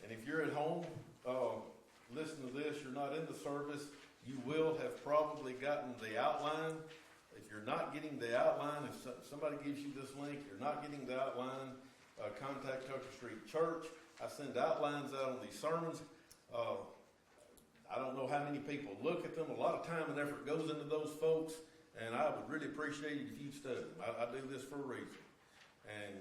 And if you're at home, listen to this, you're not in the service, you will have probably gotten the outline. If you're not getting the outline, if somebody gives you this link, you're not getting the outline, contact Tucker Street Church. I send outlines out on these sermons. I don't know how many people look at them. A lot of time and effort goes into those folks, and I would really appreciate it if you'd study them. I do this for a reason. And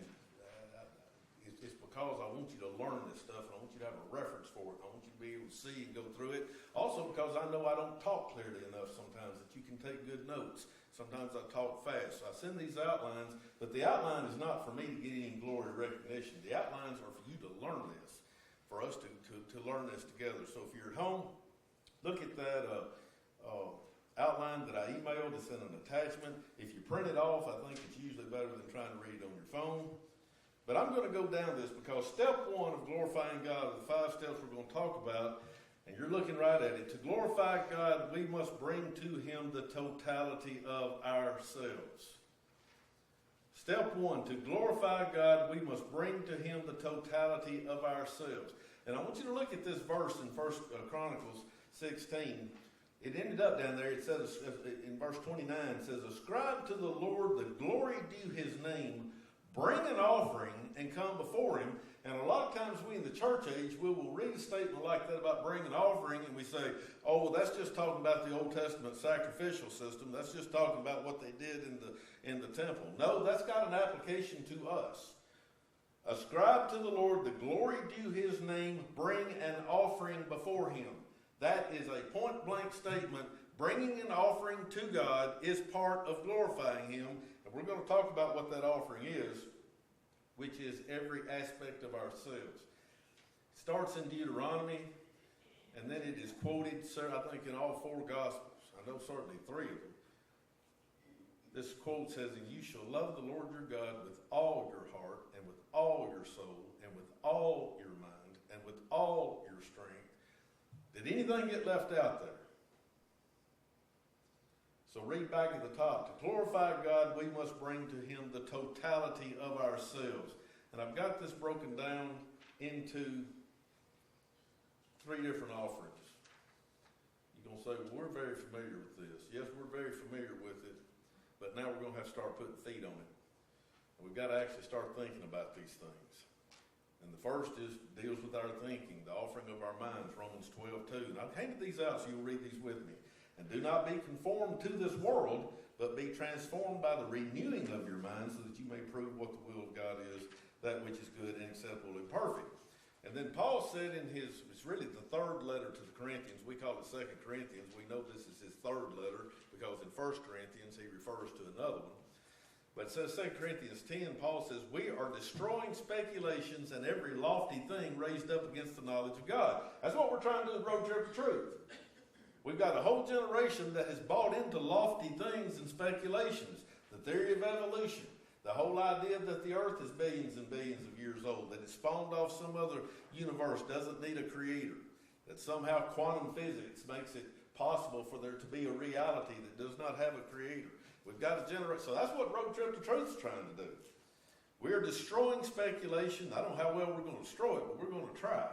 it's because I want you to learn this stuff, and I want you to have a reference for it. I want you to be able to see and go through it. Also because I know I don't talk clearly enough sometimes that you can take good notes. Sometimes I talk fast. So I send these outlines, but the outline is not for me to get any glory recognition. The outlines are for you to learn this, for us to learn this together. So if you're at home, look at that outline that I emailed. It's in an attachment. If you print it off, I think it's usually better than trying to read it on your phone. But I'm going to go down this because step one of glorifying God are the 5 steps we're going to talk about. And you're looking right at it. To glorify God, we must bring to Him the totality of ourselves. Step one, to glorify God, we must bring to Him the totality of ourselves. And I want you to look at this verse in 1 Chronicles 16. It ended up down there, it says in verse 29, it says, ascribe to the Lord the glory due His name, bring an offering and come before Him. And a lot of times we in the church age, we will read a statement like that about bringing an offering and we say, oh, well, that's just talking about the Old Testament sacrificial system. That's just talking about what they did in the temple. No, that's got an application to us. Ascribe to the Lord the glory due His name, bring an offering before Him. That is a point-blank statement. Bringing an offering to God is part of glorifying Him. And we're going to talk about what that offering is, which is every aspect of ourselves. It starts in Deuteronomy, and then it is quoted, I think, in all 4 Gospels. I know certainly 3 of them. This quote says, and you shall love the Lord your God with all your heart, and with all your soul, and with all your mind, and with all your strength. Did anything get left out there? So read back at the top. To glorify God, we must bring to Him the totality of ourselves. And I've got this broken down into 3 different offerings. You're going to say, well, we're very familiar with this. Yes, we're very familiar with it. But now we're going to have to start putting feet on it. And we've got to actually start thinking about these things. And the first deals with our thinking, the offering of our minds, Romans 12:2. And I've handed these out so you'll read these with me. And do not be conformed to this world, but be transformed by the renewing of your mind so that you may prove what the will of God is, that which is good and acceptable and perfect. And then Paul said in it's really the 3rd letter to the Corinthians. We call it 2 Corinthians. We know this is his 3rd letter because in 1 Corinthians he refers to another one. But it says 2 Corinthians 10, Paul says, we are destroying speculations and every lofty thing raised up against the knowledge of God. That's what we're trying to do at Road Trip to Truth. We've got a whole generation that has bought into lofty things and speculations. The theory of evolution. The whole idea that the earth is billions and billions of years old. That it spawned off some other universe, doesn't need a creator. That somehow quantum physics makes it possible for there to be a reality that does not have a creator. We've got a generation. So that's what Road Trip to Truth is trying to do. We're destroying speculation. I don't know how well we're going to destroy it, but we're going to try.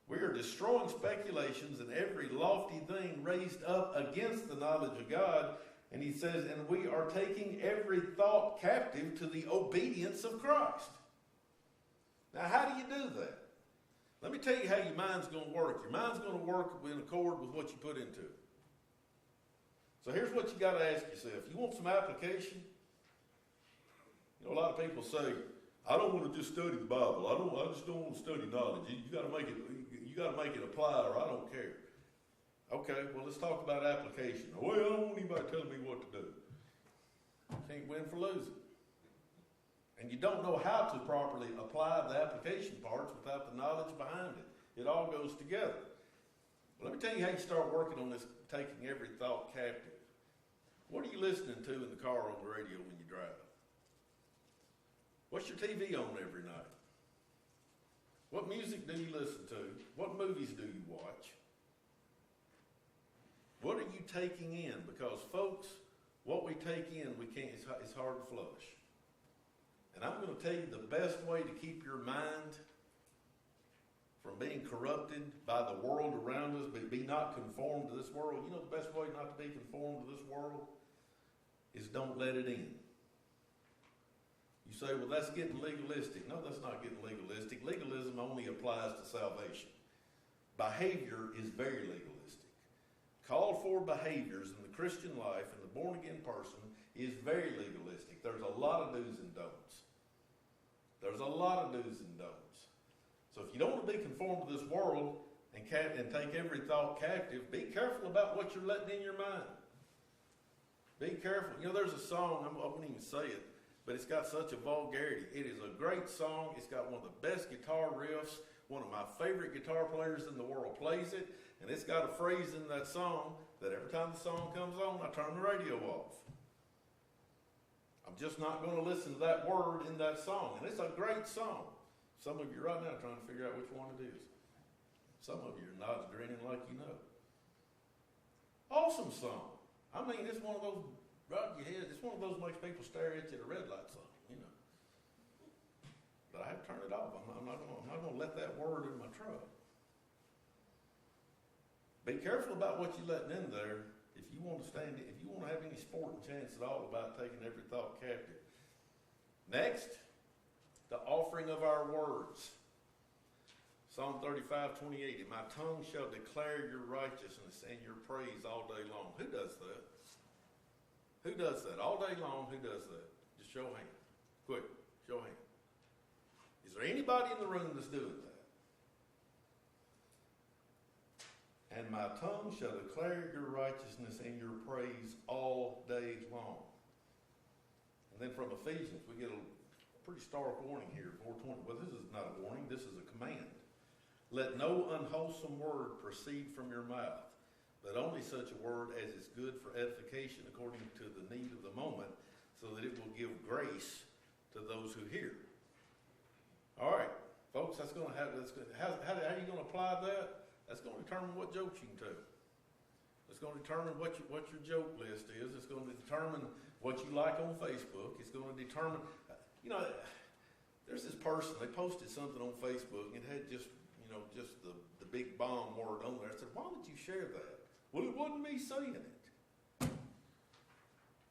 We are destroying speculations and every lofty thing raised up against the knowledge of God. And he says, and we are taking every thought captive to the obedience of Christ. Now, how do you do that? Let me tell you how your mind's going to work. Your mind's going to work in accord with what you put into it. So here's what you got to ask yourself. You want some application? You know, a lot of people say, I don't want to just study the Bible. I just don't want to study knowledge. You got to make it apply, or I don't care. Okay, well, let's talk about application. Well, I don't want anybody telling me what to do. You can't win for losing. And you don't know how to properly apply the application parts without the knowledge behind it. It all goes together. Well, let me tell you how you start working on this, taking every thought captive. What are you listening to in the car on the radio when you drive? What's your TV on every night? What music do you listen to? What movies do you watch? What are you taking in? Because, folks, what we take in, it's hard to flush. And I'm going to tell you the best way to keep your mind from being corrupted by the world around us, but be not conformed to this world. You know the best way not to be conformed to this world is don't let it in. You say, well, that's getting legalistic. No, that's not getting legalistic. Legalism only applies to salvation. Behavior is very legalistic. Called for behaviors in the Christian life and the born-again person is very legalistic. There's a lot of do's and don'ts. There's a lot of do's and don'ts. So if you don't want to be conformed to this world and take every thought captive, be careful about what you're letting in your mind. Be careful. You know, there's a song, I won't even say it, but it's got such a vulgarity. It is a great song. It's got one of the best guitar riffs. One of my favorite guitar players in the world plays it. And it's got a phrase in that song that every time the song comes on, I turn the radio off. I'm just not going to listen to that word in that song. And it's a great song. Some of you right now are trying to figure out which one it is. Some of you are nods grinning like you know. Awesome song. I mean, it's one of those, right in your head, it's one of those makes people stare at you at a red light song, you know. But I have to turn it off. I'm not going to let that word in my truck. Be careful about what you're letting in there if you want to have any sporting chance at all about taking every thought captive. Next, the offering of our words. Psalm 35:28, my tongue shall declare your righteousness and your praise all day long. Who does that? Who does that? All day long, who does that? Just show hand. Quick, show hand. Is there anybody in the room that's doing that? And my tongue shall declare your righteousness and your praise all day long. And then from Ephesians, we get a pretty stark warning here, 4:20. Well, this is not a warning, this is a command. Let no unwholesome word proceed from your mouth, but only such a word as is good for edification according to the need of the moment, so that it will give grace to those who hear. All right, folks, how are you going to apply that? That's going to determine what jokes you can tell. It's going to determine what your joke list is. It's going to determine what you like on Facebook. It's going to determine, you know, there's this person, they posted something on Facebook, and it had just the big bomb word on there. I said, why would you share that? Well, it wasn't me saying it.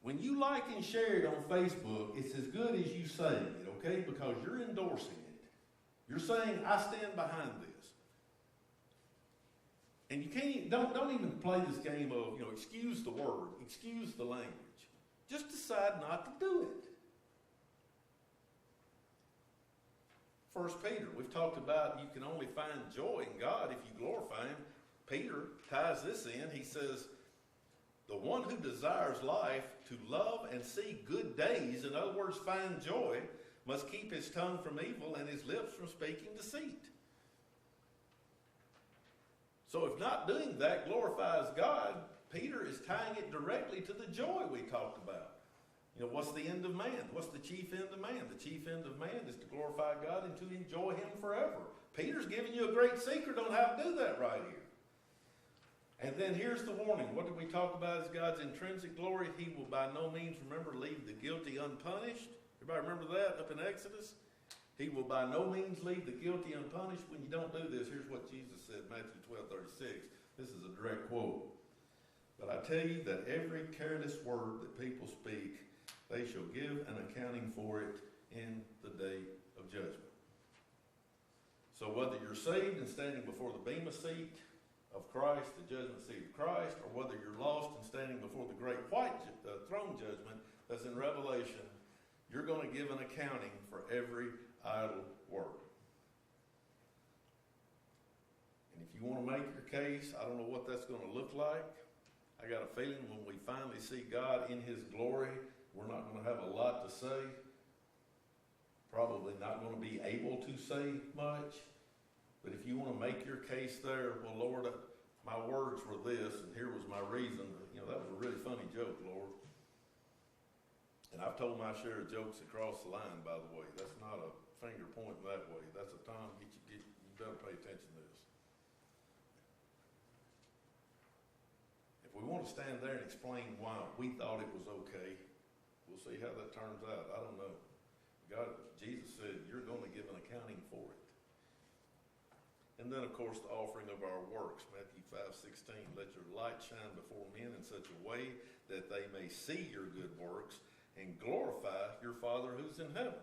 When you like and share it on Facebook, it's as good as you saying it, okay? Because you're endorsing it. You're saying, I stand behind this. And you can't, don't even play this game of, excuse the word, excuse the language. Just decide not to do it. 1 Peter, we've talked about you can only find joy in God if you glorify Him. Peter ties this in. He says, the one who desires life to love and see good days, in other words, find joy, must keep his tongue from evil and his lips from speaking deceit. So if not doing that glorifies God, Peter is tying it directly to the joy we talked about. What's the end of man? What's the chief end of man? The chief end of man is to glorify God and to enjoy Him forever. Peter's giving you a great secret on how to do that right here. And then here's the warning. What did we talk about as God's intrinsic glory? He will by no means, remember, leave the guilty unpunished. Everybody remember that up in Exodus? He will by no means leave the guilty unpunished. When you don't do this, here's what Jesus said, Matthew 12:36. This is a direct quote. But I tell you that every careless word that people speak, they shall give an accounting for it in the day of judgment. So whether you're saved and standing before the bema seat of Christ, the judgment seat of Christ, or whether you're lost and standing before the great white throne judgment that's in Revelation, you're going to give an accounting for every idle word. And if you want to make your case, I don't know what that's going to look like. I got a feeling when we finally see God in His glory, we're not going to have a lot to say. Probably not going to be able to say much. But if you want to make your case there, well, Lord, my words were this, and here was my reason. That was a really funny joke, Lord. And I've told my share of jokes across the line, by the way. That's not a finger pointing that way. That's a time you better pay attention to this. If we want to stand there and explain why we thought it was okay, we'll see how that turns out. I don't know. Jesus said, you're going to give an accounting for it. And And then, of course, the offering of our works, Matthew 5:16. Let your light shine before men in such a way that they may see your good works and glorify your Father who's in heaven.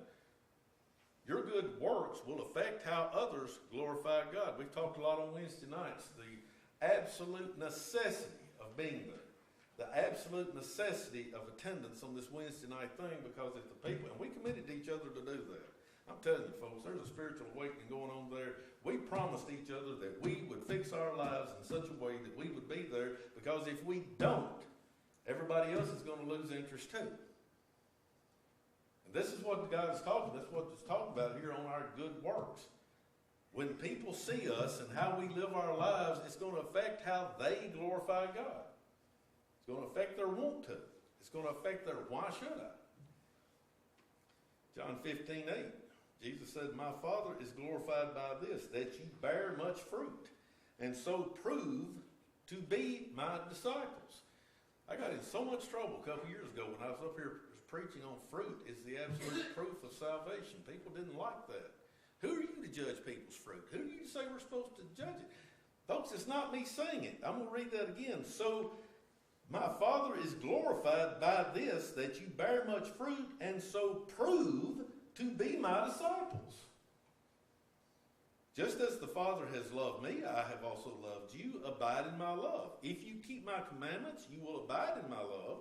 Your good works will affect how others glorify God. We've talked a lot on Wednesday nights. The absolute necessity of being there. The absolute necessity of attendance on this Wednesday night thing, because if the people, and we committed to each other to do that. I'm telling you folks, there's a spiritual awakening going on there. We promised each other that we would fix our lives in such a way that we would be there, because if we don't, everybody else is going to lose interest too. And this is what God is talking, that's what it's talking about here on our good works. When people see us and how we live our lives, it's going to affect how they glorify God. It's going to affect their want to. It's going to affect their why should I? John 15:8. Jesus said, my Father is glorified by this, that you bear much fruit, and so prove to be my disciples. I got in so much trouble a couple years ago when I was up here preaching on fruit is the absolute proof of salvation. People didn't like that. Who are you to judge people's fruit? Who are you to say we're supposed to judge it? Folks, it's not me saying it. I'm going to read that again. So, my Father is glorified by this, that you bear much fruit, and so prove to be my disciples. Just as the Father has loved me, I have also loved you. Abide in my love. If you keep my commandments, you will abide in my love,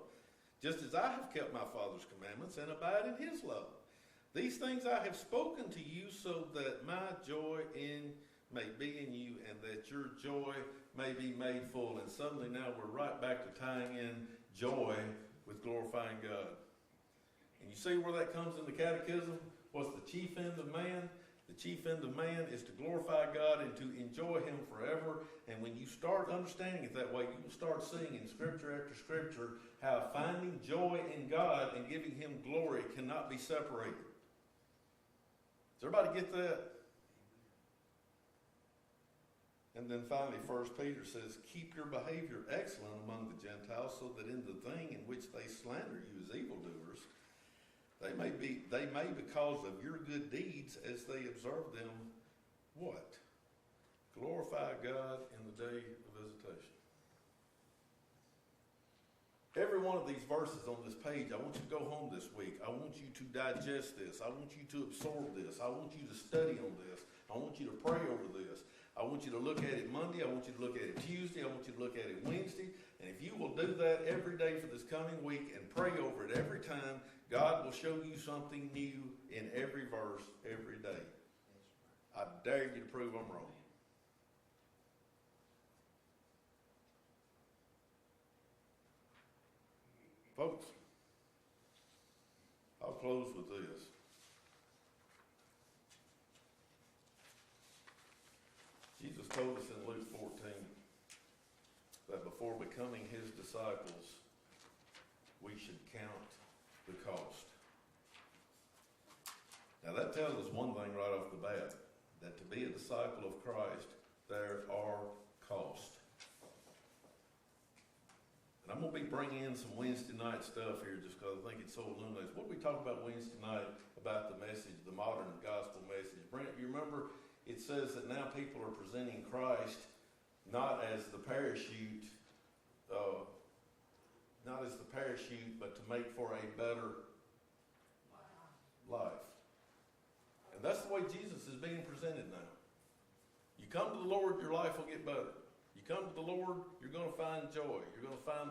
just as I have kept my Father's commandments and abide in his love. These things I have spoken to you, so that my joy may be in you, and that your joy may be made full. And suddenly now we're right back to tying in joy with glorifying God. And you see where that comes in the catechism? What's the chief end of man? The chief end of man is to glorify God and to enjoy him forever. And when you start understanding it that way, you will start seeing in scripture after scripture how finding joy in God and giving him glory cannot be separated. Does everybody get that? And then finally, 1 Peter says, keep your behavior excellent among the Gentiles, so that in the thing in which they slander you as evildoers, they may, because of your good deeds, as they observe them, what? Glorify God in the day of visitation. Every one of these verses on this page, I want you to go home this week. I want you to digest this. I want you to absorb this. I want you to study on this. I want you to pray over this. I want you to look at it Monday. I want you to look at it Tuesday. I want you to look at it Wednesday. And if you will do that every day for this coming week and pray over it every time, God will show you something new in every verse every day. I dare you to prove I'm wrong. Folks, I'll close with this. Jesus told us in Luke 14 that before becoming his disciples, we should count the cost. Now that tells us one thing right off the bat, that to be a disciple of Christ, there are costs. And I'm going to be bringing in some Wednesday night stuff here just because I think it so illuminates. What we talk about Wednesday night about the message, the modern gospel message. Brent, you remember it says that now people are presenting Christ not as the parachute, but to make for a better life. And that's the way Jesus is being presented now. You come to the Lord, your life will get better. You come to the Lord, you're going to find joy. You're going to find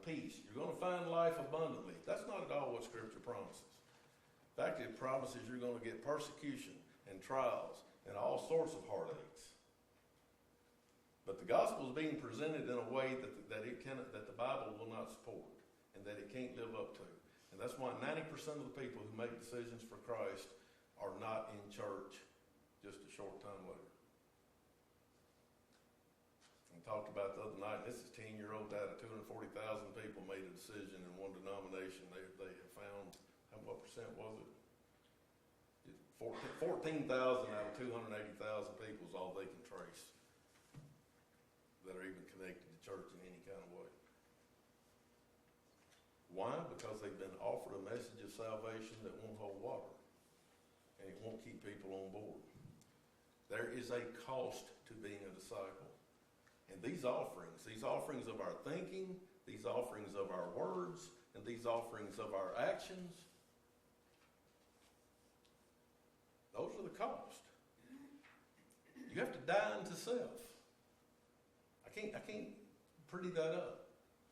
peace. You're going to find life abundantly. That's not at all what Scripture promises. In fact, it promises you're going to get persecution and trials and all sorts of heartaches. But the gospel is being presented in a way that the Bible will not support and that it can't live up to. And that's why 90% of the people who make decisions for Christ are not in church just a short time later. We talked about the other night, this is 10-year-old data, 240,000 people made a decision in one denomination. They have found, what percent was it? 14,000 out of 280,000 people is all they can trace that are even connected to church in any kind of way. Why? Because they've been offered a message of salvation that won't hold water. And it won't keep people on board. There is a cost to being a disciple. And these offerings of our thinking, these offerings of our words, and these offerings of our actions, those are the cost. You have to die unto self. I can't pretty that up.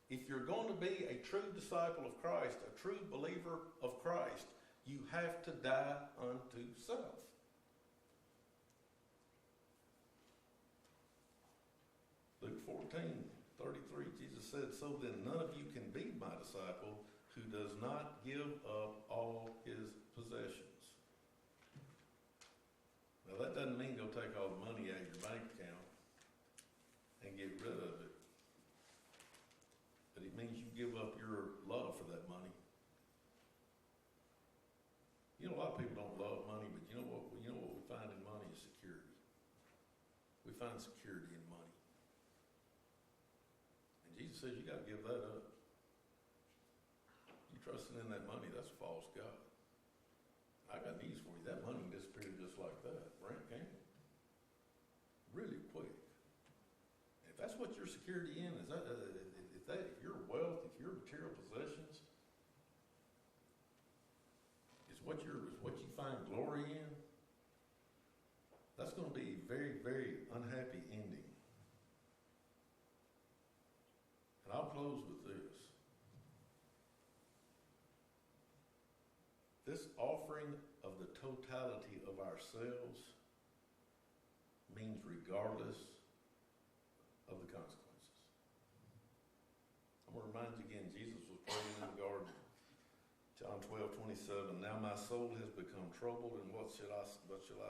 If you're going to be a true disciple of Christ, a true believer of Christ, you have to die unto self. Luke 14:33, Jesus said, "So then none of you can be my disciple who does not give up all his possessions." Now that doesn't mean go take all the money out of your bank account and get rid of it. But it means you give up your love for that money. You know, a lot of people don't love money, but you know what we find in money is security. We find security in money. And Jesus says you got to give that up. You trusting in that money, that's a false God. I got news for you. That money disappeared just like that. Brent came. Really quick. If that's what your security in, is that if your wealth, if your material possessions is what you find glory in, that's going to be a very, very unhappy ending. And I'll close with this. This offering of the totality of ourselves means regardless of the consequences. I'm going to remind you again, Jesus was praying in the garden. John 12:27, "Now my soul has become troubled, and what shall I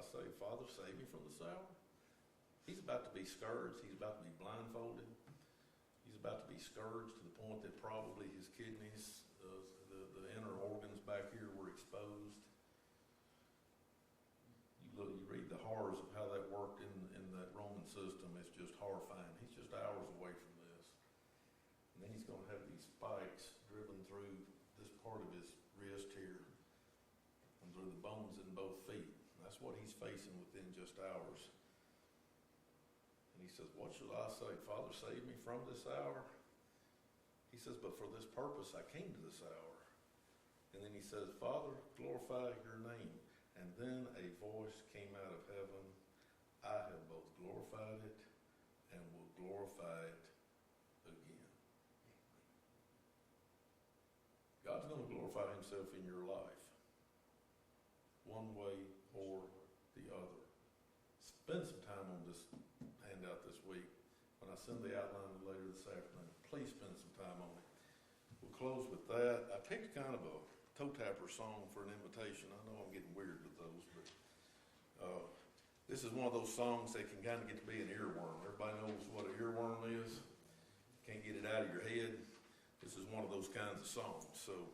say? Father, save me from this hour." He's about to be scourged. He's about to be blindfolded. He's about to be scourged to the point that probably his kidneys, the inner organs back here were exposed. You read the horrors of how that worked in that Roman system. It's just horrifying. He's just hours away from this. And then he's going to have these spikes driven through this part of his wrist here and through the bones in both feet. That's what he's facing within just hours. And he says, "What shall I say? Father, save me from this hour?" He says, "But for this purpose I came to this hour." And then he says, "Father, glorify your name." And then a voice came out of heaven, "I have both glorified it and will glorify it again." God's going to glorify himself in your life, one way or the other. Spend some time on this handout this week. When I send the outline later this afternoon, please spend some time on it. We'll close with that. I picked kind of a toe tapper song for an invitation. I know I'm getting weird with those, but this is one of those songs that can kind of get to be an earworm. Everybody knows what an earworm is. Can't get it out of your head. This is one of those kinds of songs. So